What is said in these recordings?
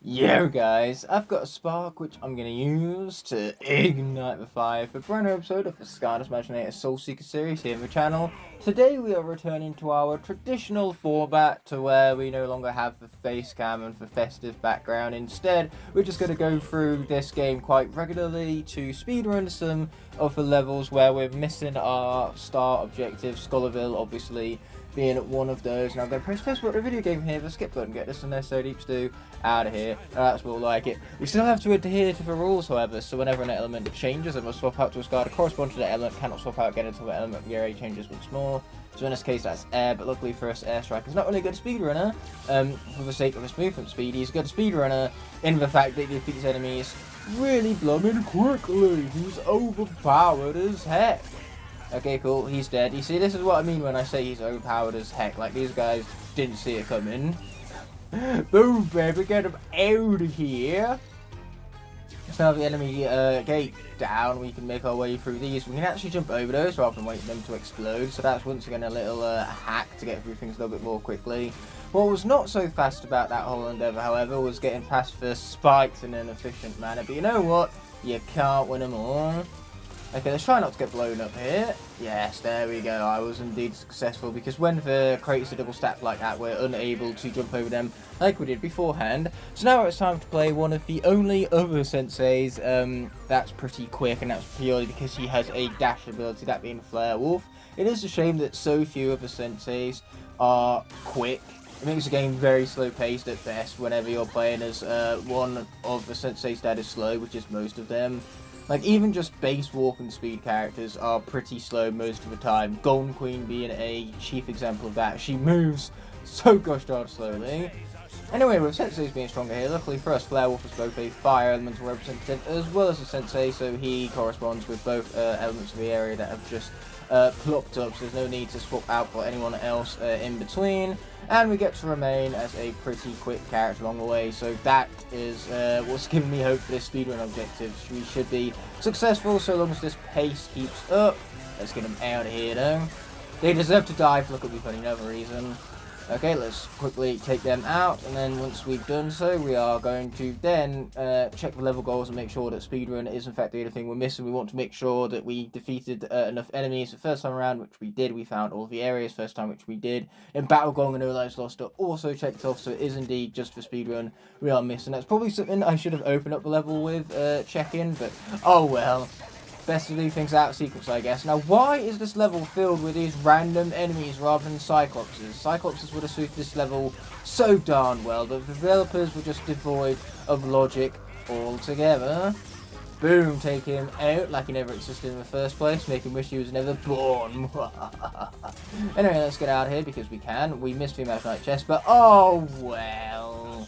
Yo guys, I've got a spark which I'm going to use to ignite the fire for a brand new episode of the Skylanders Imaginators Soul Seekers series here on the channel. Today we are returning to our traditional format to where we no longer have the face cam and the festive background. Instead, we're just going to go through this game quite regularly to speedrun some of the levels where we're missing our star objective, Scholarville obviously being one of those. And I'm going to press space for the video game here, the skip button, get this unnecessary deep stew out of here. That's what we'll like it. We still have to adhere to the rules, however, so whenever an element changes, it must swap out to a star to correspond to the element, cannot swap out again until the element of the area changes once more. So in this case, that's air, but luckily for us, Airstrike is not only a good speedrunner, for the sake of his movement speed, he's a good speedrunner in the fact that he defeats enemies really blooming quickly. He's overpowered as heck. Okay, cool, he's dead. You see, this is what I mean when I say he's overpowered as heck. Like, these guys didn't see it coming. Boom, baby, get him out of here. So now the enemy gate down, we can make our way through these. We can actually jump over those rather than wait for them to explode. So that's once again a little hack to get through things a little bit more quickly. What was not so fast about that whole endeavour, however, was getting past the spikes in an efficient manner. But you know what? You can't win them all. Okay, let's try not to get blown up here. Yes, there we go. I was indeed successful because when the crates are double stacked like that, we're unable to jump over them like we did beforehand. So now it's time to play one of the only other senseis that's pretty quick, and that's purely because he has a dash ability, that being Flare Wolf. It is a shame that so few of the senseis are quick. It makes the game very slow paced at best whenever you're playing as one of the senseis that is slow, which is most of them. Like, even just base walking speed characters are pretty slow most of the time. Golden Queen being a chief example of that. She moves so gosh darn slowly. Anyway, with senseis being stronger here, luckily for us, Flare Wolf is both a fire elemental representative as well as a sensei, so he corresponds with both elements of the area that have just plopped up, so there's no need to swap out for anyone else in between. And we get to remain as a pretty quick character along the way, so that is what's giving me hope for this speedrun objective. We should be successful so long as this pace keeps up. Let's get them out of here though. They deserve to die for look for any other reason. Okay, let's quickly take them out, and then once we've done so, we are going to then check the level goals and make sure that speedrun is in fact the only thing we're missing. We want to make sure that we defeated enough enemies the first time around, which we did. We found all the areas first time, which we did. In Battle Gong and No Lives Lost are also checked off, so it is indeed just for speedrun we are missing. That's probably something I should have opened up the level with check-in, but oh well. Best to leave things out of sequence, I guess. Now, why is this level filled with these random enemies rather than Cyclopses? Cyclopses would have suited this level so darn well, but the developers were just devoid of logic altogether. Boom, take him out like he never existed in the first place, make him wish he was never born. Anyway, let's get out of here because we can. We missed the Imaginator chest, but oh well.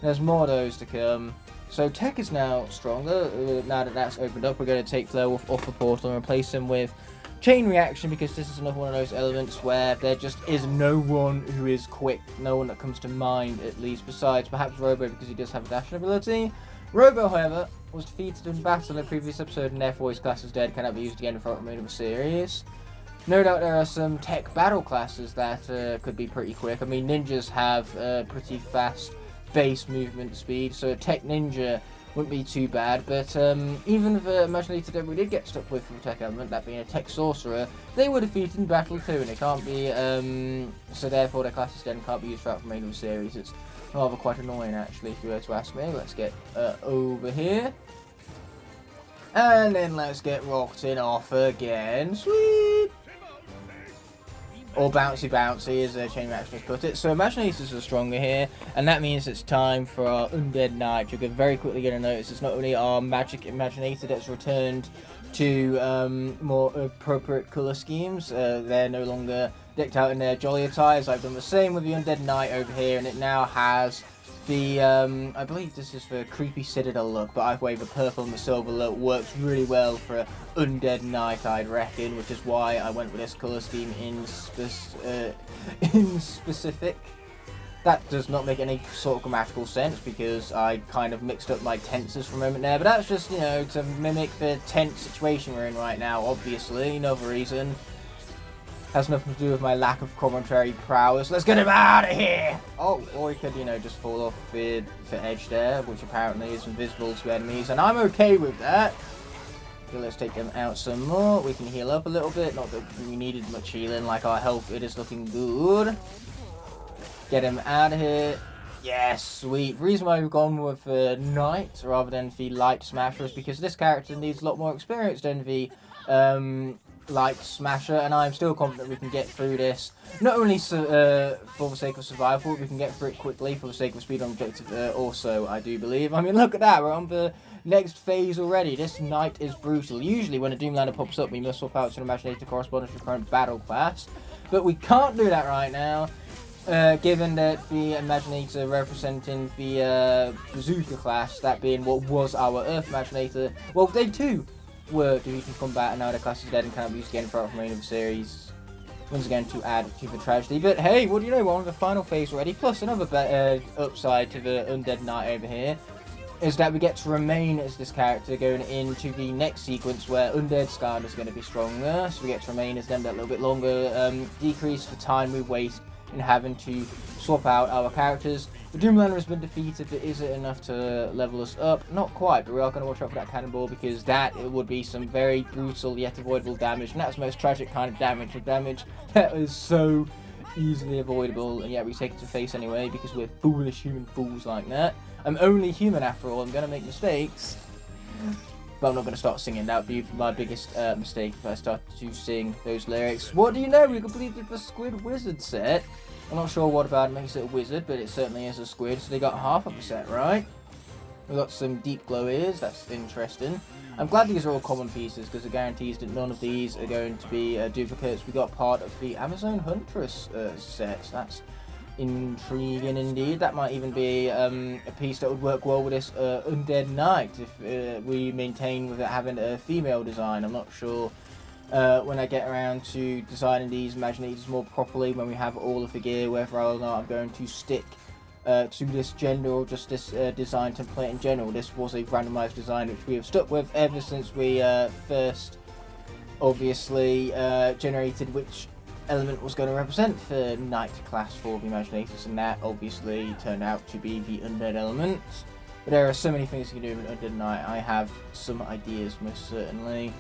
There's more of those to come. So tech is now stronger. Now that that's opened up, we're going to take Flare Wolf off the portal and replace him with Chain Reaction, because this is another one of those elements where there just is no one who is quick. No one that comes to mind, at least, besides perhaps Robo, because he does have a dashing ability. Robo, however, was defeated in battle in a previous episode, and therefore his class is dead, cannot be used again for the remainder of the series. No doubt there are some tech battle classes that could be pretty quick. I mean, ninjas have pretty fast base movement speed, so a tech ninja wouldn't be too bad, but even the Imaginator that we did get stuck with for the tech element, that being a tech sorcerer, they were defeated in battle too, and it can't be, so therefore their class is dead and can't be used throughout the remainder of the series. It's rather quite annoying actually, if you were to ask me. Let's get over here, and then let's get rocked in off again. Sweet! Or bouncy bouncy, as Chain Reaction has put it. So Imaginators are stronger here, and that means it's time for our Undead Knight. You're very quickly going to notice it's not only our Magic Imaginator that's returned to more appropriate colour schemes. They're no longer decked out in their jolly attires. I've done the same with the Undead Knight over here, and it now has the, I believe this is the creepy Citadel look, but either way, the purple and the silver look works really well for an Undead Knight, I'd reckon, which is why I went with this colour scheme in specific. That does not make any sort of grammatical sense, because I kind of mixed up my tenses for a moment there, but that's just, you know, to mimic the tense situation we're in right now, obviously, another reason. Has nothing to do with my lack of commentary prowess. Let's get him out of here! Oh, or he could, you know, just fall off for edge there, which apparently is invisible to enemies, and I'm okay with that. So let's take them out some more. We can heal up a little bit. Not that we needed much healing, like our health, it is looking good. Get him out of here. Yes, sweet. The reason why we've gone with Knight rather than the Light Smasher is because this character needs a lot more experience than the Light Smasher, and I'm still confident we can get through this. Not only for the sake of survival, we can get through it quickly for the sake of speed on objective also, I do believe. I mean, look at that, we're on the next phase already. This Knight is brutal. Usually when a Doomlander pops up, we must swap out to an Imaginator corresponding to the current battle class, but we can't do that right now. Given that the Imaginator representing the Bazooka class, that being what was our Earth Imaginator, well, they too were defeated in combat, and now their class is dead and cannot be used again throughout the remainder of the series. Once again, to add to the tragedy. But hey, what do you know, we're on the final phase already, plus another upside to the Undead Knight over here is that we get to remain as this character going into the next sequence where Undead Skylanders is going to be stronger, so we get to remain as them that little bit longer, decrease the time we waste in having to swap out our characters. The Doomlander has been defeated, but is it enough to level us up? Not quite, but we are going to watch out for that cannonball because that it would be some very brutal yet avoidable damage, and that's the most tragic kind of damage, a damage that is so easily avoidable, and yet we take it to face anyway because we're foolish human fools like that. I'm only human after all, I'm going to make mistakes. But I'm not going to start singing. That would be my biggest mistake if I start to sing those lyrics. What do you know? We completed the Squid Wizard set. I'm not sure what about it makes it a wizard, but it certainly is a squid. So they got half of the set, right? We got some deep glow ears. That's interesting. I'm glad these are all common pieces because it guarantees that none of these are going to be duplicates. We got part of the Amazon Huntress set. So that's intriguing indeed. That might even be a piece that would work well with this Undead Knight if we maintain with it having a female design. I'm not sure when I get around to designing these Imaginators more properly, when we have all of the gear, whether or not I'm going to stick to this gender or just this design template in general. This was a randomized design which we have stuck with ever since we first obviously generated which element was going to represent the Knight class for the Imaginators, and that obviously turned out to be the Undead element. But there are so many things you can do with Undead Knight. I have some ideas most certainly.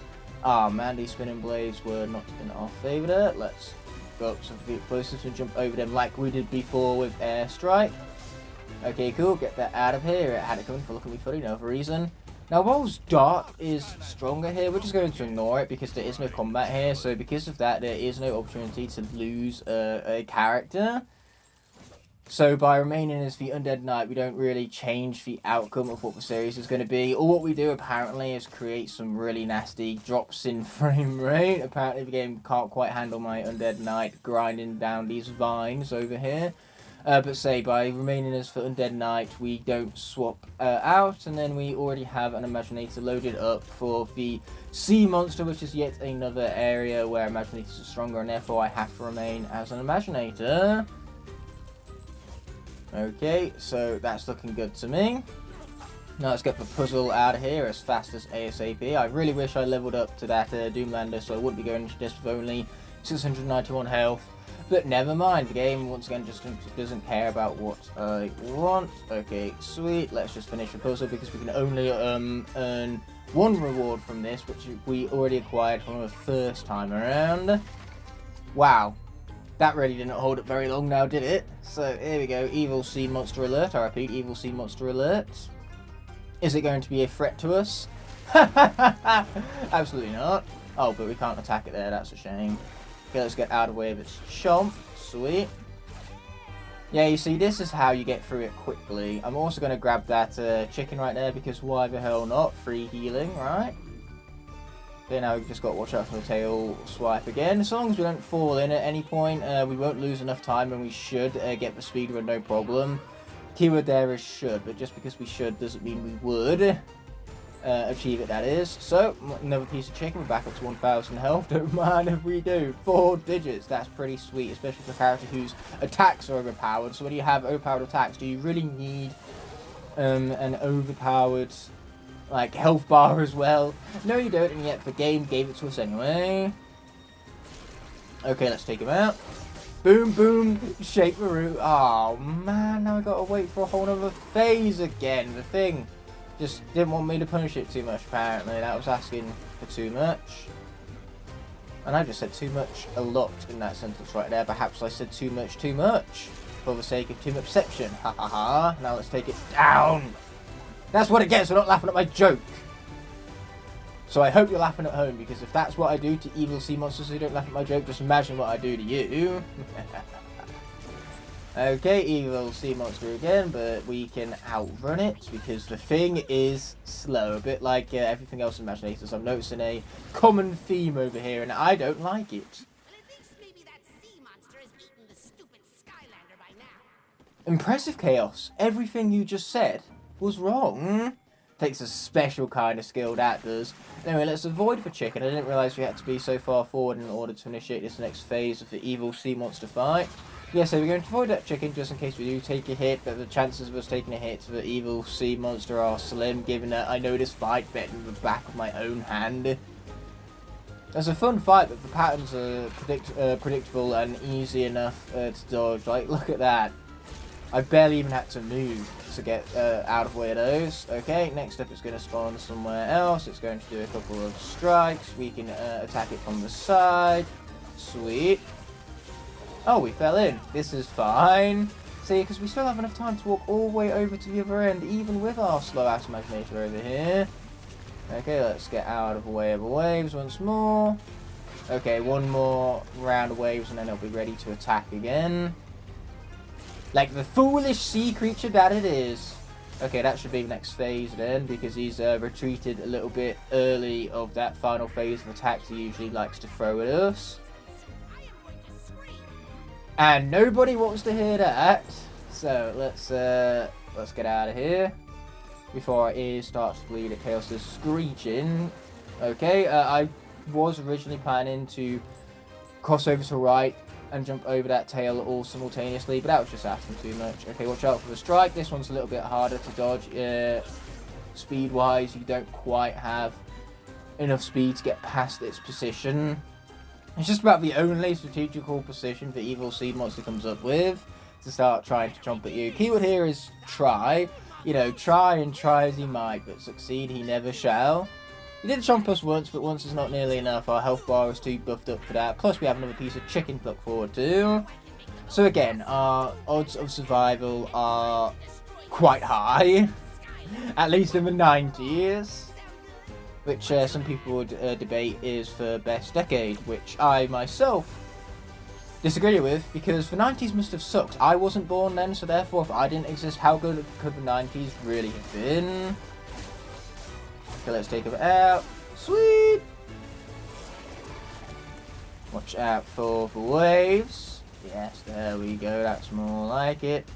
Ah man, these spinning blades were not in our favour there. Let's go up some feet closer and jump over them like we did before with Airstrike. Okay, cool, get that out of here. It had it coming for look at me funny, no other reason. Now, whilst Dark is stronger here, we're just going to ignore it because there is no combat here. So because of that, there is no opportunity to lose a character. So by remaining as the Undead Knight, we don't really change the outcome of what the series is going to be. All what we do, apparently, is create some really nasty drops in frame rate. Apparently, the game can't quite handle my Undead Knight grinding down these vines over here. But say, by remaining as for Undead Knight, we don't swap out, and then we already have an Imaginator loaded up for the Sea Monster, which is yet another area where Imaginators are stronger, and therefore I have to remain as an Imaginator. Okay, so that's looking good to me. Now let's get the puzzle out of here as fast as ASAP. I really wish I leveled up to that Doomlander, so I wouldn't be going into this with only 691 health. But never mind, the game once again just doesn't care about what I want. Okay, sweet, let's just finish the puzzle because we can only earn one reward from this, which we already acquired from the first time around. Wow, that really didn't hold up very long now, did it? So here we go, Evil Sea Monster Alert, I repeat, Evil Sea Monster Alert. Is it going to be a threat to us? Absolutely not. Oh, but we can't attack it there, that's a shame. Okay, let's get out of the way of its chomp. Sweet. Yeah, you see, this is how you get through it quickly. I'm also going to grab that chicken right there because why the hell not? Free healing, right? Okay, now we've just got to watch out for the tail swipe again. As long as we don't fall in at any point, we won't lose enough time and we should get the speed with no problem. Keyword there is should, but just because we should doesn't mean we would. Achieve it, that is. So, another piece of chicken, we're back up to 1,000 health. Don't mind if we do. 4 digits, that's pretty sweet, especially for a character whose attacks are overpowered. So when you have overpowered attacks, do you really need an overpowered like health bar as well? No, you don't, and yet the game gave it to us anyway. Okay, let's take him out. Boom, boom, shake the root. Oh man, now I gotta wait for a whole other phase again. The thing just didn't want me to punish it too much, apparently. That was asking for too much. And I just said too much a lot in that sentence right there. Perhaps I said too much for the sake of too much perception. Ha ha ha. Now let's take it down. That's what it gets for not laughing at my joke. So I hope you're laughing at home, because if that's what I do to evil sea monsters who don't laugh at my joke, just imagine what I do to you. Okay, evil sea monster again, but we can outrun it because the thing is slow. A bit like everything else in Imaginators. I'm noticing a common theme over here, and I don't like it. And it thinks maybe that sea monster has eaten the stupid Skylander by now. Impressive, Kaos. Everything you just said was wrong. Takes a special kind of skill, that does. Anyway, let's avoid the chicken. I didn't realise we had to be so far forward in order to initiate this next phase of the evil sea monster fight. Yeah, so we're going to avoid that chicken just in case we do take a hit, but the chances of us taking a hit to the evil sea monster are slim, given that I know this fight better than the back of my own hand. It's a fun fight, but the patterns are predictable and easy enough to dodge. Like, look at that. I barely even had to move to get out of the way of those. Okay, next up it's going to spawn somewhere else. It's going to do a couple of strikes. We can attack it from the side. Sweet. Oh, we fell in. This is fine. See, because we still have enough time to walk all the way over to the other end, even with our slow-ass Imaginator over here. Okay, let's get out of the way of the waves once more. Okay, one more round of waves and then it'll be ready to attack again. Like the foolish sea creature that it is. Okay, that should be the next phase then, because he's retreated a little bit early of that final phase of attacks he usually likes to throw at us. And nobody wants to hear that. So let's get out of here before our ears start to bleed at Kaos' screeching. Okay, I was originally planning to cross over to the right and jump over that tail all simultaneously, but that was just asking too much. Okay, watch out for the strike. This one's a little bit harder to dodge. Speed-wise, you don't quite have enough speed to get past its position. It's just about the only strategical position the evil sea monster comes up with to start trying to jump at you. Keyword here is try. You know, try and try as he might, but succeed he never shall. He did jump us once, but once is not nearly enough. Our health bar is too buffed up for that. Plus, we have another piece of chicken to look forward to. So again, our odds of survival are quite high. At least in the 90s. Which some people would debate is the best decade. Which I myself disagree with, because the 90s must have sucked. I wasn't born then, so therefore if I didn't exist, how good could the 90s really have been? Okay, let's take it out. Sweet! Watch out for the waves. Yes, there we go. That's more like it.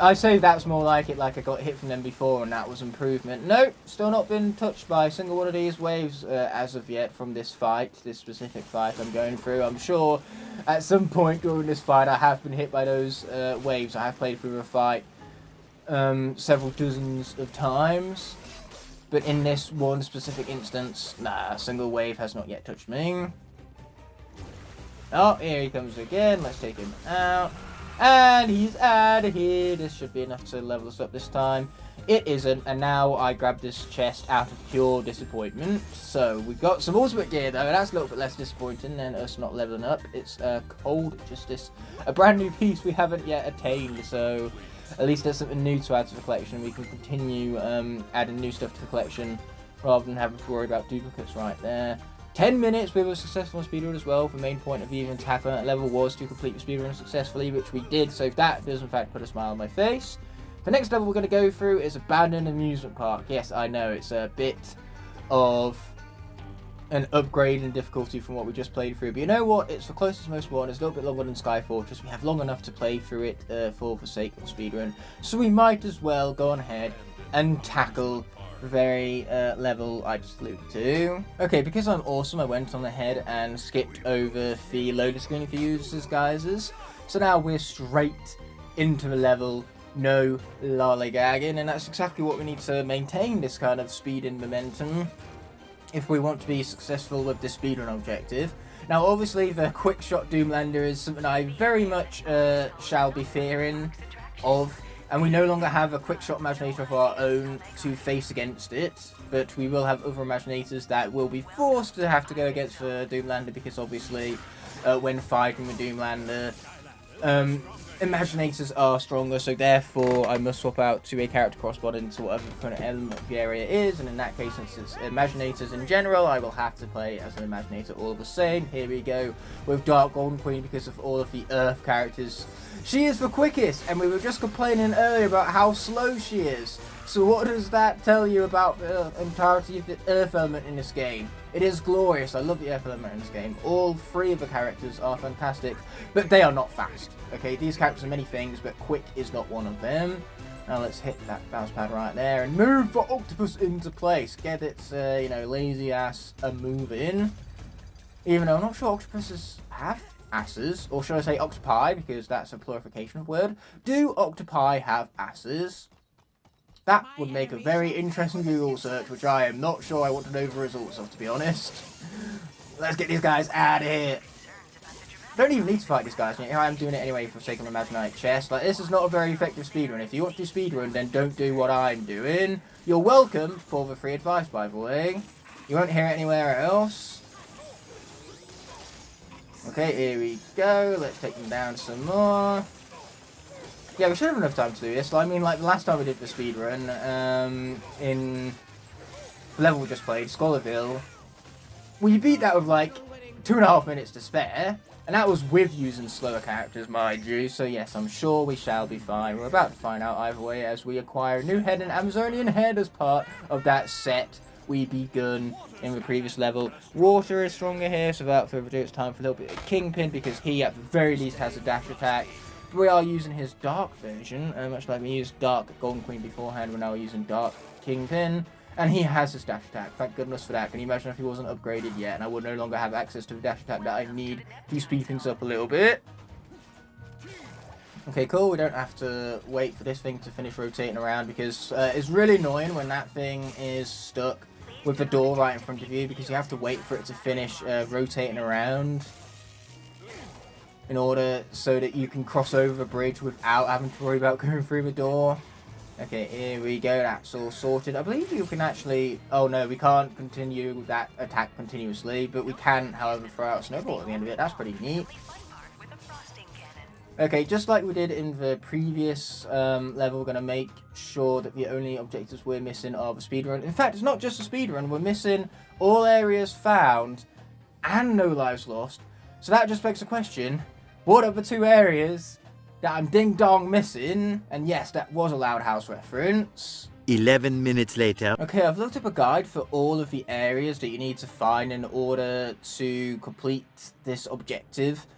I say that's more like it, like I got hit from them before and that was improvement. Nope, still not been touched by a single one of these waves as of yet from this fight, this specific fight I'm going through. I'm sure at some point during this fight I have been hit by those waves. I have played through a fight several dozens of times, but in this one specific instance, nah, a single wave has not yet touched me. Oh, here he comes again. Let's take him out. And he's out of here. This should be enough to level us up this time. It isn't, and now I grab this chest out of pure disappointment. So we got some ultimate gear though, and that's a little bit less disappointing than us not leveling up. It's Cold Justice, a brand new piece we haven't yet attained, so at least there's something new to add to the collection. We can continue adding new stuff to the collection rather than having to worry about duplicates right there. 10 minutes with a successful speedrun as well. The main point of even tackling that level was to complete the speedrun successfully, which we did, so that does in fact put a smile on my face. The next level we're going to go through is Abandoned Amusement Park. Yes, I know, it's a bit of an upgrade in difficulty from what we just played through, but you know what, it's the closest most one. It's a little bit longer than Sky Fortress. We have long enough to play through it for the sake of speedrun, so we might as well go on ahead and tackle the very level I just alluded to. Okay, because I'm awesome, I went on ahead and skipped over the loading screen for users, guys. So now we're straight into the level, no lollygagging, and that's exactly what we need to maintain this kind of speed and momentum if we want to be successful with the speedrun objective. Now, obviously, the quick shot Doomlander is something I very much shall be fearing of. And we no longer have a quick shot Imaginator of our own to face against it. But we will have other Imaginators that will be forced to have to go against the Doomlander, because obviously when fighting the Doomlander, Imaginators are stronger, so therefore I must swap out to a character crossbody into whatever the current element of the area is, and in that case, since it's Imaginators in general, I will have to play as an Imaginator all the same. Here we go with Dark Golden Queen because of all of the Earth characters. She is the quickest, and we were just complaining earlier about how slow she is. So what does that tell you about the entirety of the Earth element in this game? It is glorious. I love the Earth element in this game. All three of the characters are fantastic, but they are not fast. Okay, these characters are many things, but quick is not one of them. Now let's hit that bounce pad right there and move the octopus into place. Get its, lazy ass a move in. Even though I'm not sure octopuses have asses, or should I say octopi, because that's a plurification of word. Do octopi have asses? That would make a very interesting Google search, which I am not sure I want to know the results of, to be honest. Let's get these guys out of here. Don't even need to fight these guys. Here I am doing it anyway for the sake of Imaginate chest. Like, this is not a very effective speedrun. If you want to do speedrun, then don't do what I'm doing. You're welcome for the free advice, by the way. You won't hear it anywhere else. Okay, here we go. Let's take them down some more. Yeah, we should have enough time to do this. I mean, like, the last time we did the speedrun, in the level we just played, Scholarville, we beat that with, like, 2.5 minutes to spare, and that was with using slower characters, mind you, so yes, I'm sure we shall be fine. We're about to find out either way as we acquire a new head, an Amazonian head, as part of that set we begun in the previous level. Water is stronger here, so without further ado, it's time for a little bit of Kingpin, because he, at the very least, has a dash attack. We are using his Dark version, much like we used Dark Golden Queen beforehand, we're now using Dark Kingpin, and he has his dash attack. Thank goodness for that. Can you imagine if he wasn't upgraded yet, and I would no longer have access to the dash attack that I need to speed things up a little bit. Okay, cool, we don't have to wait for this thing to finish rotating around, because it's really annoying when that thing is stuck with the door right in front of you, because you have to wait for it to finish rotating around in order so that you can cross over the bridge without having to worry about going through the door. Okay, here we go, that's all sorted. I believe you can actually... Oh no, we can't continue that attack continuously, but we can, however, throw out a snowball at the end of it. That's pretty neat. Okay, just like we did in the previous level, we're going to make sure that the only objectives we're missing are the speedrun. In fact, it's not just a speedrun, we're missing all areas found and no lives lost. So that just begs the question, what are the two areas that I'm ding-dong missing? And yes, that was a Loud House reference. 11 minutes later. Okay, I've looked up a guide for all of the areas that you need to find in order to complete this objective.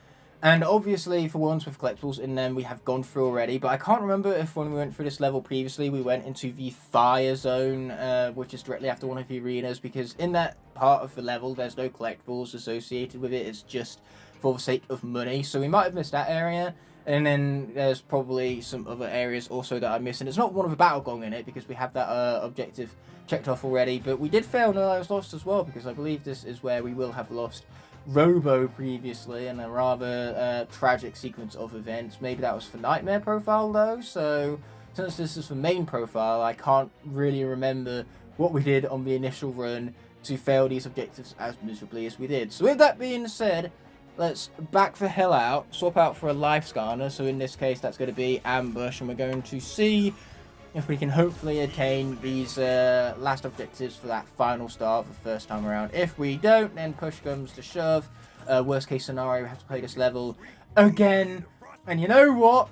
And obviously, for ones with collectibles in them, we have gone through already. But I can't remember if when we went through this level previously, we went into the fire zone, which is directly after one of the arenas. Because in that part of the level, there's no collectibles associated with it. It's just for the sake of money. So we might have missed that area. And then there's probably some other areas also that I'm missing. It's not one of the Battle Gong in it, because we have that objective checked off already. But we did fail No Lives Lost as well, because I believe this is where we will have lost Robo previously, and a rather tragic sequence of events. Maybe that was for Nightmare profile though, so since this is for main profile, I can't really remember what we did on the initial run to fail these objectives as miserably as we did. So with that being said, let's back the hell out, swap out for a life scanner. So in this case, that's going to be Ambush, and we're going to see if we can hopefully attain these last objectives for that final star the first time around. If we don't, then push comes to shove. Worst case scenario, we have to play this level again. And you know what?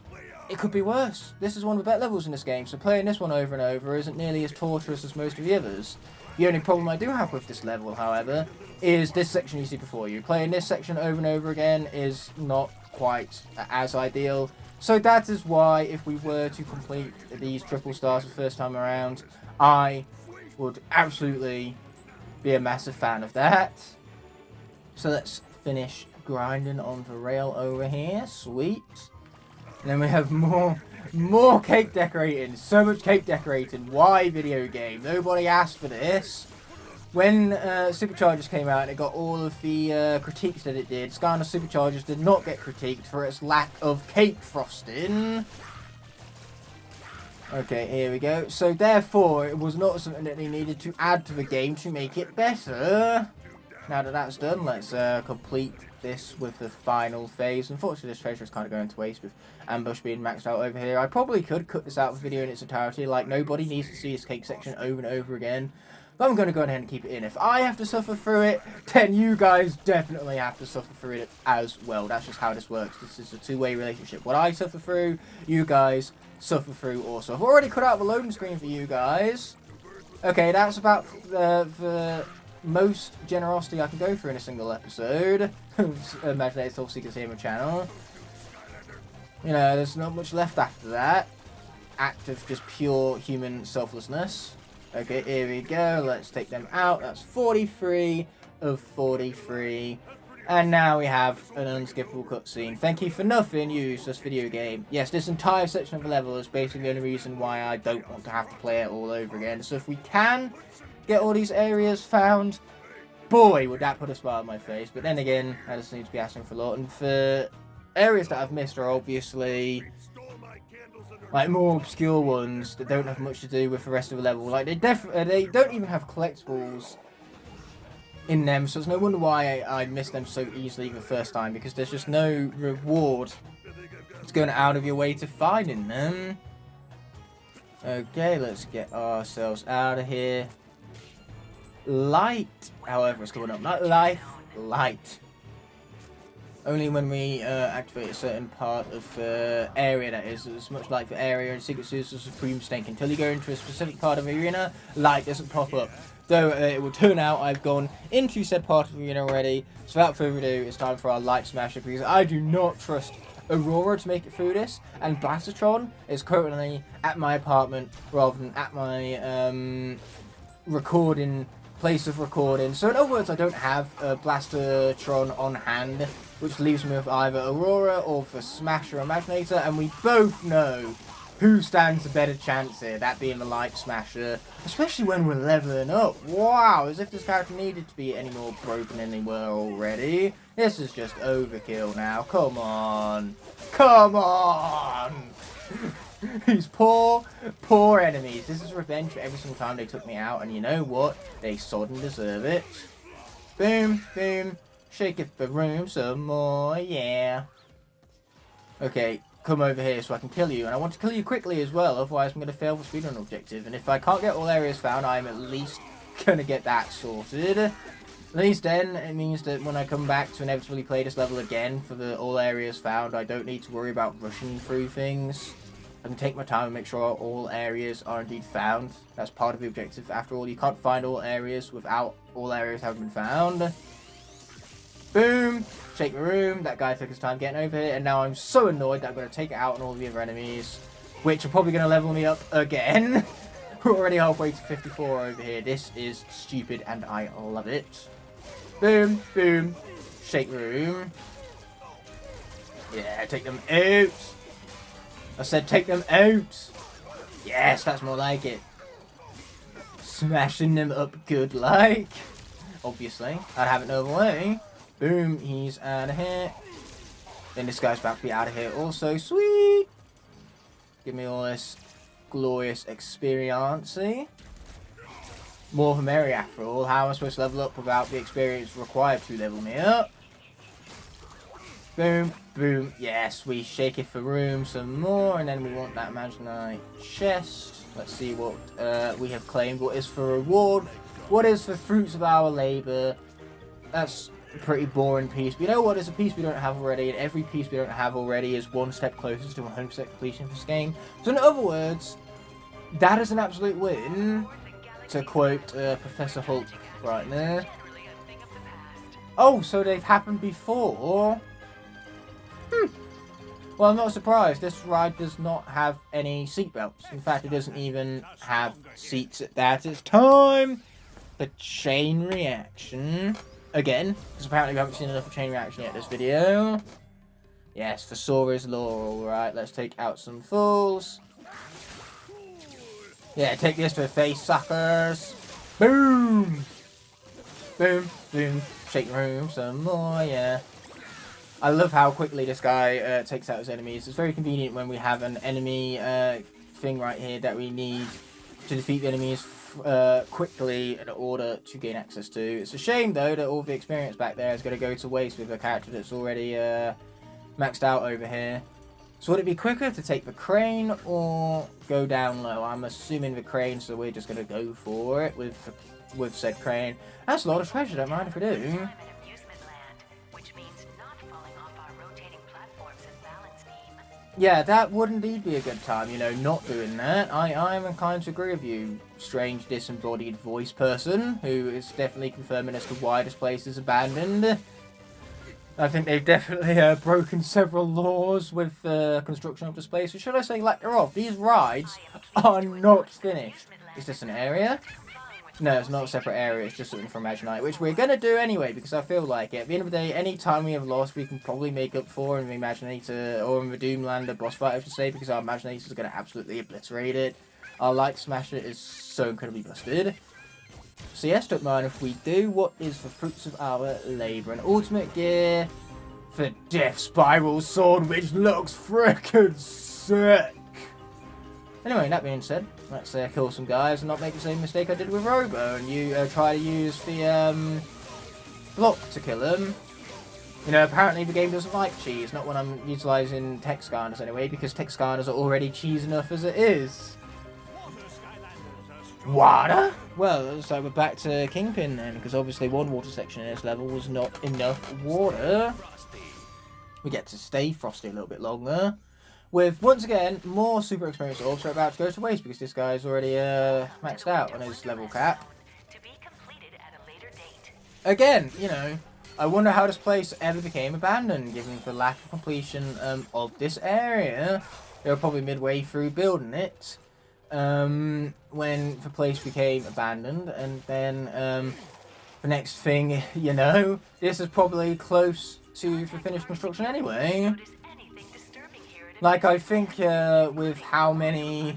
It could be worse. This is one of the better levels in this game, so playing this one over and over isn't nearly as torturous as most of the others. The only problem I do have with this level, however, is this section you see before you. Playing this section over and over again is not quite as ideal. So that is why, if we were to complete these triple stars the first time around, I would absolutely be a massive fan of that. So let's finish grinding on the rail over here. Sweet. And then we have more cake decorating. So much cake decorating. Why, video game? Nobody asked for this. when Superchargers came out and it got all of the critiques that it did, Skylanders Superchargers did not get critiqued for its lack of cake frosting. Okay, here we go. So therefore, it was not something that they needed to add to the game to make it better. Now that that's done, let's complete this with the final phase. Unfortunately, this treasure is kind of going to waste with Ambush being maxed out over here. I probably could cut this out of the video in its entirety. Like, nobody needs to see this cake section over and over again. But I'm going to go ahead and keep it in. If I have to suffer through it, then you guys definitely have to suffer through it as well. That's just how this works. This is a two-way relationship. What I suffer through, you guys suffer through also. I've already cut out the loading screen for you guys. Okay, that's about the most generosity I can go through in a single episode of Imaginator Soul Seekers here on my channel. You know, there's not much left after that. Act of just pure human selflessness. Okay, here we go. Let's take them out. That's 43 of 43. And now we have an unskippable cutscene. Thank you for nothing, you useless video game. Yes, this entire section of the level is basically the only reason why I don't want to have to play it all over again. So if we can get all these areas found, boy, would that put a smile on my face. But then again, I just need to be asking for a lot. And for areas that I've missed are obviously like more obscure ones that don't have much to do with the rest of the level. Like they don't even have collectibles in them, so it's no wonder why I missed them so easily the first time, because there's just no reward. It's going out of your way to finding them. Okay, let's get ourselves out of here. Light, however, it's coming up. Not life, light. Only when we activate a certain part of area, that is. It's much like the area in Secret Suits of Supreme Stink. Until you go into a specific part of the arena, light doesn't pop up. Though it will turn out I've gone into said part of the arena already. So without further ado, it's time for our light smasher, because I do not trust Aurora to make it through this. And Blastertron is currently at my apartment rather than at my place of recording. So in other words, I don't have a Blastertron on hand, which leaves me with either Aurora or the Smasher Imaginator, and we both know who stands a better chance here, that being the Light Smasher, especially when we're leveling up. Wow, as if this character needed to be any more broken than they were already. This is just overkill now, come on. Come on! These poor enemies. This is revenge for every single time they took me out, and you know what? They sodden deserve it. Boom, boom. Shake it the room some more, yeah. Okay, come over here so I can kill you. And I want to kill you quickly as well, otherwise I'm going to fail the speedrun objective. And if I can't get all areas found, I'm at least going to get that sorted. At least then, it means that when I come back to inevitably play this level again for the all areas found, I don't need to worry about rushing through things. I can take my time and make sure all areas are indeed found. That's part of the objective. After all, you can't find all areas without all areas having been found. Boom! Shake the room. That guy took his time getting over here, and now I'm so annoyed that I'm going to take it out on all the other enemies, which are probably going to level me up again. We're already halfway to 54 over here. This is stupid, and I love it. Boom, boom. Shake the room. Yeah, take them out. I said take them out. Yes, that's more like it. Smashing them up good like. Obviously, I'd have it no other way. Boom, he's out of here. Then this guy's about to be out of here also. Sweet! Give me all this glorious experience. More of a merry after all. How am I supposed to level up without the experience required to level me up? Boom, boom. Yes, we shake it for room some more. And then we want that Imaginary chest. Let's see what we have claimed. What is for reward? What is for fruits of our labour? That's a pretty boring piece. But you know what? It's a piece we don't have already. And every piece we don't have already is one step closer to 100% completion for this game. So in other words, that is an absolute win. To quote Professor Hulk right there. Oh, so they've happened before. Well, I'm not surprised. This ride does not have any seatbelts. In fact, it doesn't even have seats at that. It's time for chain reaction. Again, because apparently we haven't seen enough of chain reaction yet this video. Yes, for Sora's law. Alright, let's take out some fools. Yeah, take this to the face, suckers. Boom! Boom, boom. Shake the room some more, yeah. I love how quickly this guy takes out his enemies. It's very convenient when we have an enemy thing right here that we need to defeat the enemies quickly in order to gain access to. It's a shame though that all the experience back there is going to go to waste with a character that's already maxed out over here. So would it be quicker to take the crane or go down low? I'm assuming the crane, so we're just going to go for it with said crane. That's a lot of treasure, don't mind if we do. Yeah, that would indeed be a good time, you know, not doing that. I'm inclined to agree with you, strange disembodied voice person, who is definitely confirming as to why this place is abandoned. I think they've definitely broken several laws with the construction of this place. Or should I say, let her off? These rides are not finished. Is this an area? No, it's not a separate area, it's just something for Imaginator, which we're going to do anyway, because I feel like it. At the end of the day, any time we have lost, we can probably make up for in the Imaginator, or in the Doomlander boss fight, I should say, because our Imaginators are going to absolutely obliterate it. Our Light Smasher is so incredibly busted. So yes, don't mind if we do. What is the fruits of our labour? An ultimate gear for Death Spiral Sword, which looks frickin' sick! Anyway, that being said, let's kill some guys and not make the same mistake I did with Robo, and you try to use the block to kill them. You know, apparently the game doesn't like cheese, not when I'm utilising tech Skylanders anyway, because tech Skylanders are already cheese enough as it is. Water? Well, so we're back to Kingpin then, because obviously one water section in this level was not enough water. We get to stay frosty a little bit longer. With, once again, more super experienced orbs are about to go to waste because this guy's already maxed out on his level cap. Again, you know, I wonder how this place ever became abandoned, given the lack of completion of this area. They were probably midway through building it when the place became abandoned, and then the next thing, you know, this is probably close to the finished construction anyway. Like, I think with how many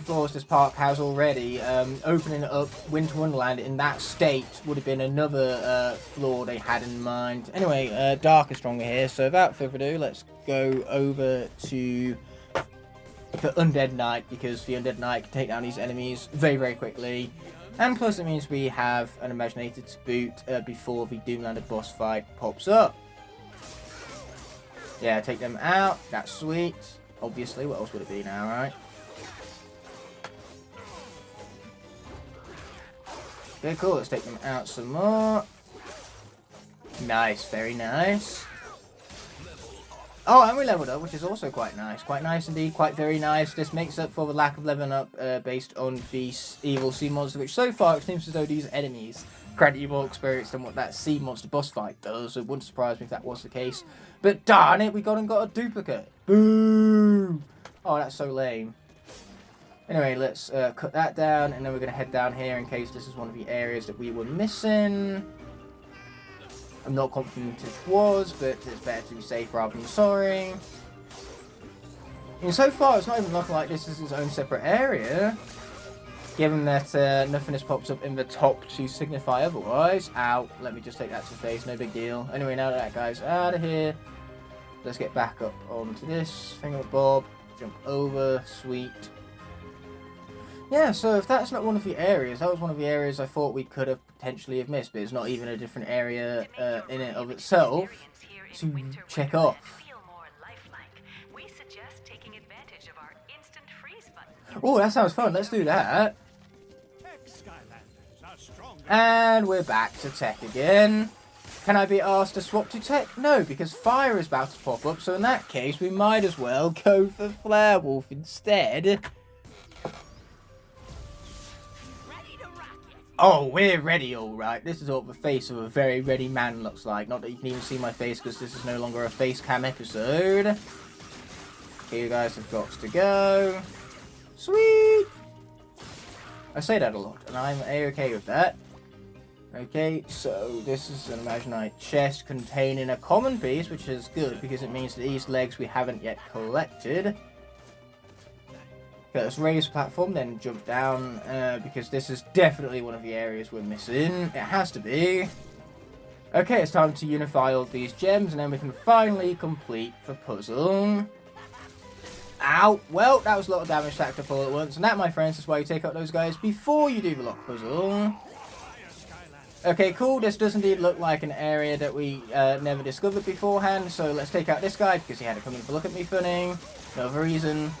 floors this park has already, opening up Winter Wonderland in that state would have been another flaw they had in mind. Anyway, Dark is stronger here, so without further ado, let's go over to the Undead Knight, because the Undead Knight can take down these enemies very, very quickly. And plus it means we have an Imaginator to boot before the Doomlander boss fight pops up. Yeah, take them out. That's sweet. Obviously, what else would it be now, right? Okay, cool. Let's take them out some more. Nice, very nice. Oh, and we leveled up, which is also quite nice. Quite nice indeed, quite very nice. This makes up for the lack of leveling up based on the evil sea monster, which so far it seems as though these enemies grant you more experience than what that sea monster boss fight does. So it wouldn't surprise me if that was the case. But darn it, we got a duplicate. Boom! Oh, that's so lame. Anyway, let's cut that down, and then we're going to head down here in case this is one of the areas that we were missing. I'm not confident it was, but it's better to be safe rather than sorry. And so far, it's not even looking like this is its own separate area, given that nothing has popped up in the top to signify otherwise. Ow, let me just take that to the face, no big deal. Anyway, now that guy's out of here, let's get back up onto this thingamabob, jump over, sweet. Yeah, so if that's not one of the areas, that was one of the areas I thought we could have potentially have missed, but it's not even a different area in and of itself to check off. Oh, that sounds fun. Let's do that. And we're back to tech again. Can I be asked to swap to tech? No, because fire is about to pop up, so in that case, we might as well go for Flare Wolf instead. Oh, we're ready, alright. This is what the face of a very ready man looks like. Not that you can even see my face, because this is no longer a face cam episode. Okay, you guys have got to go. Sweet! I say that a lot, and I'm A-okay with that. Okay, so this is an Imaginate chest containing a common piece, which is good, because it means that these legs we haven't yet collected. Okay, let's raise the platform, then jump down, because this is definitely one of the areas we're missing. It has to be. Okay, it's time to unify all these gems, and then we can finally complete the puzzle. Ow! Well, that was a lot of damage stacked up all at once, and that, my friends, is why you take out those guys before you do the lock puzzle. Okay, cool. This does indeed look like an area that we never discovered beforehand, so let's take out this guy, because he had to come in to look at me funny. No other reason.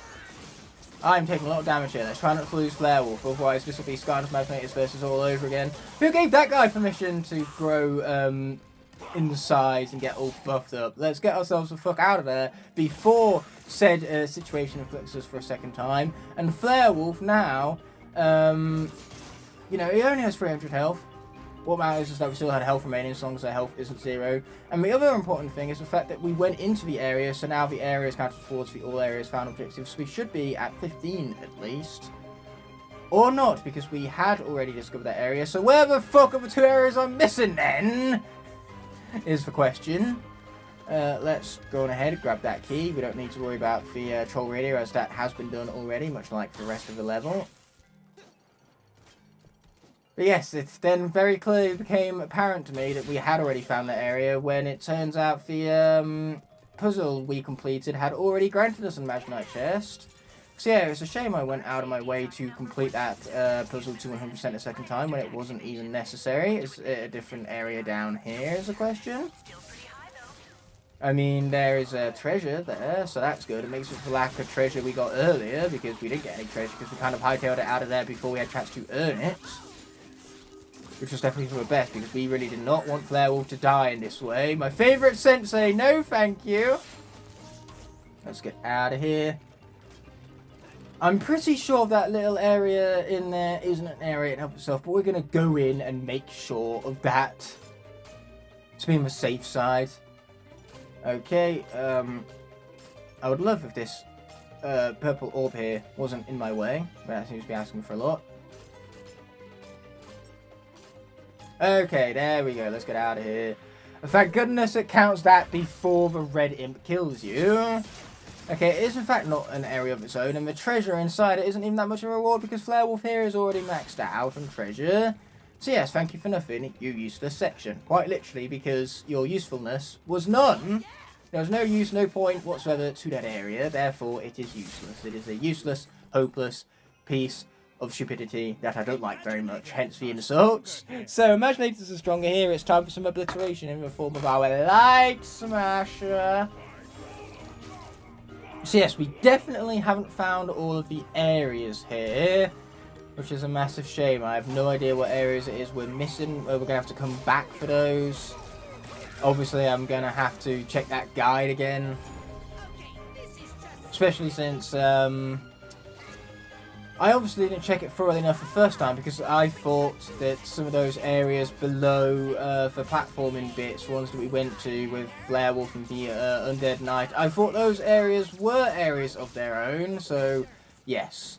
I'm taking a lot of damage here. Let's try not to lose Flare Wolf, otherwise this will be Skylanders Imaginators versus all over again. Who gave that guy permission to grow in size and get all buffed up? Let's get ourselves the fuck out of there before said situation afflicts us for a second time. And Flare Wolf now, you know, he only has 300 health. What matters is that we still had health remaining as long as our health isn't 0. And the other important thing is the fact that we went into the area, so now the area is counted towards the all areas found objectives. So we should be at 15 at least. Or not, because we had already discovered that area. So where the fuck are the 2 areas I'm missing then? Is the question. Let's go on ahead, grab that key. We don't need to worry about the troll radio, as that has been done already, much like the rest of the level. But yes, it then very clearly became apparent to me that we had already found that area when it turns out the puzzle we completed had already granted us an Imaginite chest. So yeah, it's a shame I went out of my way to complete that puzzle to 100% a second time when it wasn't even necessary. It's a different area down here is a question. I mean, there is a treasure there, so that's good. It makes up for the lack of treasure we got earlier, because we didn't get any treasure, because we kind of hightailed it out of there before we had a chance to earn it. Which was definitely for the best, because we really did not want Flare Wolf to die in this way. My favourite sensei, no thank you! Let's get out of here. I'm pretty sure that little area in there isn't an area in of itself, but we're going to go in and make sure of that. To be on the safe side. Okay, I would love if this purple orb here wasn't in my way, but that seems to be asking for a lot. Okay, there we go. Let's get out of here. Thank goodness it counts that before the red imp kills you. Okay, it is in fact not an area of its own, and the treasure inside it isn't even that much of a reward because Flare Wolf here is already maxed out on treasure. So yes, thank you for nothing, you useless section. Quite literally, because your usefulness was none. There was no use, no point whatsoever to that area, therefore it is useless. It is a useless, hopeless piece of stupidity that I don't like very much, hence the insults. So, Imaginators are stronger here. It's time for some obliteration in the form of our Light Smasher. So yes, we definitely haven't found all of the areas here, which is a massive shame. I have no idea what areas it is we're missing. We're going to have to come back for those. Obviously, I'm going to have to check that guide again. Especially since, I obviously didn't check it thoroughly enough the first time because I thought that some of those areas below the platforming bits, ones that we went to with Flare Wolf and the Undead Knight, I thought those areas were areas of their own, so yes.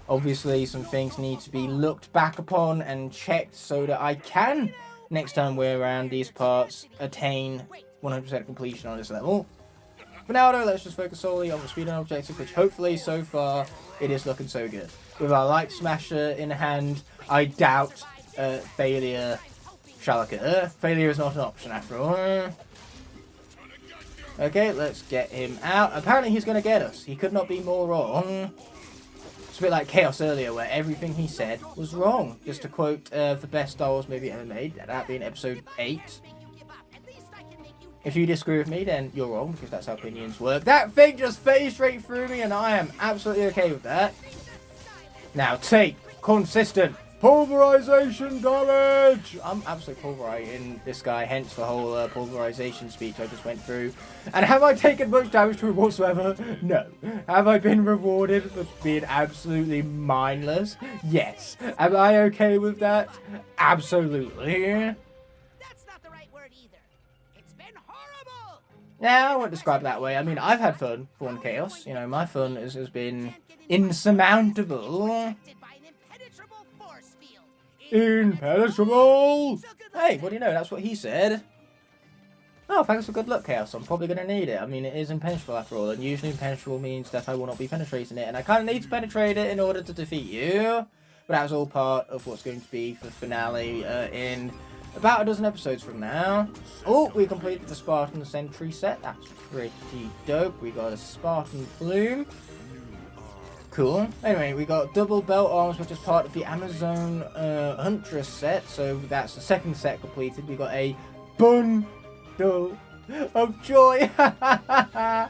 Obviously some things need to be looked back upon and checked so that I can, next time we're around these parts, attain 100% completion on this level. For now though, let's just focus solely on the speedrun objective, which hopefully so far it is looking so good. With our Light Smasher in hand, I doubt failure shall occur. Failure is not an option after all. Okay, let's get him out. Apparently he's going to get us. He could not be more wrong. It's a bit like Kaos earlier, where everything he said was wrong. Just to quote the best Star Wars movie ever made, that being episode 8. If you disagree with me, then you're wrong, because that's how opinions work. That thing just phased straight through me, and I am absolutely okay with that. Now take consistent pulverization damage! I'm absolutely pulverizing this guy, hence the whole pulverization speech I just went through. And have I taken much damage to it whatsoever? No. Have I been rewarded for being absolutely mindless? Yes. Am I okay with that? Absolutely. Yeah, I won't describe it that way. I mean, I've had fun for one Kaos. You know, my fun has been insurmountable. Impenetrable! Hey, what do you know? That's what he said. Oh, thanks for good luck, Chaos. I'm probably going to need it. I mean, it is impenetrable after all, and usually impenetrable means that I will not be penetrating it, and I kind of need to penetrate it in order to defeat you. But that's all part of what's going to be for the finale in about a dozen episodes from now. Oh, we completed the Spartan Sentry set. That's pretty dope. We got a Spartan Plume. Cool. Anyway, we got double belt arms, which is part of the Amazon Huntress set. So that's the second set completed. We got a bundle of joy. Oh,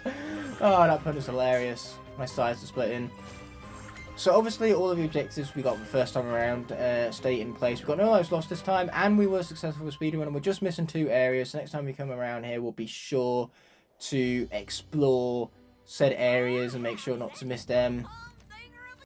that pun is hilarious. My sides are splitting. So obviously all of the objectives we got the first time around stay in place. We got no lives lost this time, and we were successful with speedrun, and we're just missing 2 areas. So next time we come around here, we'll be sure to explore said areas and make sure not to miss them.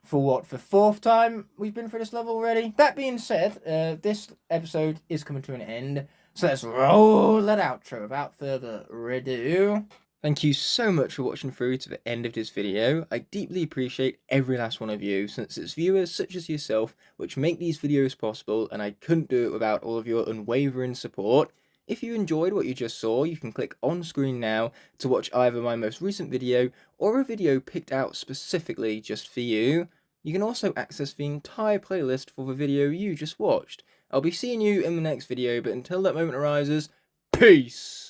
For what, the 4th time we've been through this level already? That being said, this episode is coming to an end, so let's roll that outro without further ado. Thank you so much for watching through to the end of this video. I deeply appreciate every last one of you, since it's viewers such as yourself which make these videos possible, and I couldn't do it without all of your unwavering support. If you enjoyed what you just saw, you can click on screen now to watch either my most recent video or a video picked out specifically just for you. You can also access the entire playlist for the video you just watched. I'll be seeing you in the next video, but until that moment arises, peace!